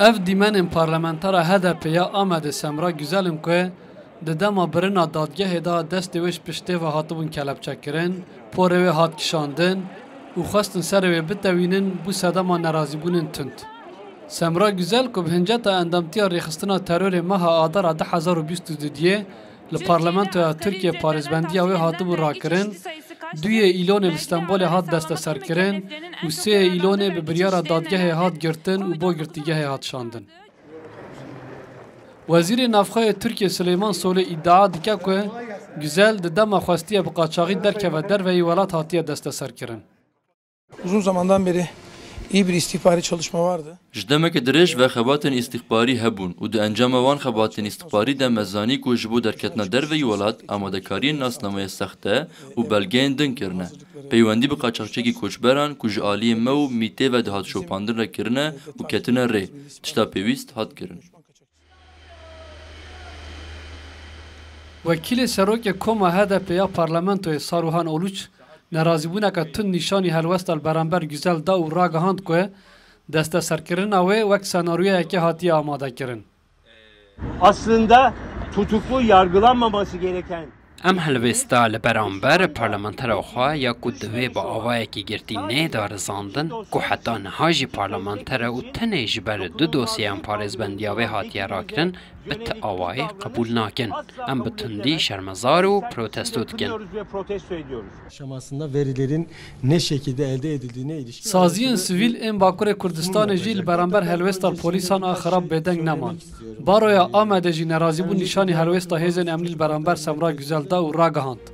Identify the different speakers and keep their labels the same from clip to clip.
Speaker 1: Ev dîmenên parlamentera HDP'ya Amedê Semra Güzelîn ku di dema birina dadgehê de destê wê ji piştê ve hatibûn kelepçekirin, porê wê hat kişandin û xwestin serê wê bitewînin bû sedema nerazîbûnên tund. Semra Güzel ku bi hinceta endamtiya rêxistina terorê meha Adara 2022 li Parlamentoya Tirkiye parêzbendiya wê hatibû rakirin, duyê îlonê li Stenbolê hat desteserkirin û sêyê îlonê bi biryara dadgehê hat girtin û bo girtîgehê hat şandin. Wezîrê Navxeyê Tirkiye Süleyman Soylu iddia dike ku Güzel di dema xwestiye bi qaçaxî derkeve derveyî welat hatiye desteserkirin.
Speaker 2: Uzun zamandan beri iyi bir istihbari çalışma vardı.
Speaker 3: Ji demeke dirêj ve xebatên istihbarî hebûn û di encama wan xebatên istihbarî de me zanî ku ji bo derketina derveyî welat amadekariyên nasnameyê sexte û belgeyên din kirine. Peywendî bi qaçaxçekî koçberan ku ji aliyê me û mîtê ve dihat şopandin re kirine û ketine rê, tişta pêwîst hat kirin.
Speaker 1: Vekîlê Serokê Koma HDP'ya Parlamentoyê Saruhan Oluç nerazîbûneka tund nîşanî helwesta li beraber Güzel da û ragihand ku desteserkirina wê wek senaryoyekê hatiye amadekirin.
Speaker 4: Aslında tutuklu yargılanmaması gereken
Speaker 5: Em helwesta li beraber parlamentera xwe ya ku divê bi avayekî girtî nêdarizandin ku heta niha jî parlamentera û tenê ji ber du dosyeyan parêzbendiya wê hatiye rakirin bi ti awayê qebûl nakin. Em bi tundî şermezar û protesto dikin.
Speaker 6: Aşamasında verilerin ne şekilde elde edildiğine ilişkin
Speaker 1: Saziyên sivîl ên Bakurê Kurdistanê jî li beraber helwesta polîsan a xerab bêdeng neman. Baroya Amedê jî nerazîbûn nîşanî helwesta hêzên emnî li beraber Semra Güzel da û ragihand.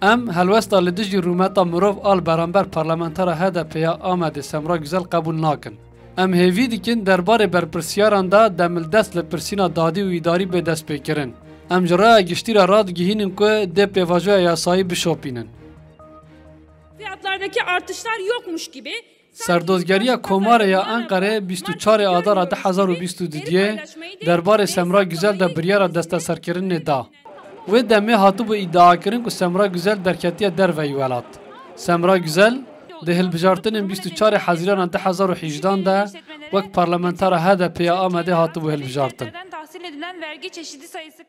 Speaker 1: Em helwesta li dijî rûmeta mirov al beraber parlamentera HDP'ya Amedê Semra Güzel qebûl nakin. Em hêvî dikin derbarê berpirsyaran da demildest li pirsîna dadî û îdarî bê destpêkirin. Em ji raya giştîra radigihînin ku dê pêvajoya yasayî bişopînin.
Speaker 7: Fiyatlardaki artışlar yokmuş gibi
Speaker 1: Serdozgeriya Komarê ya Enqerê 24 Adara 2022 derbarê Semra Güzel de biryara desteserkirinê da. Wê demê hatibû îddiakirin ku Semra Güzel derketiye derveyî welat. Semra Güzel di hilbijartinên 24 Hezîrana 2018 de wek parlamentera HDP'ya Amedê hatibû hilbijartin.
Speaker 7: tahsil edilen vergi çeşidi sayısı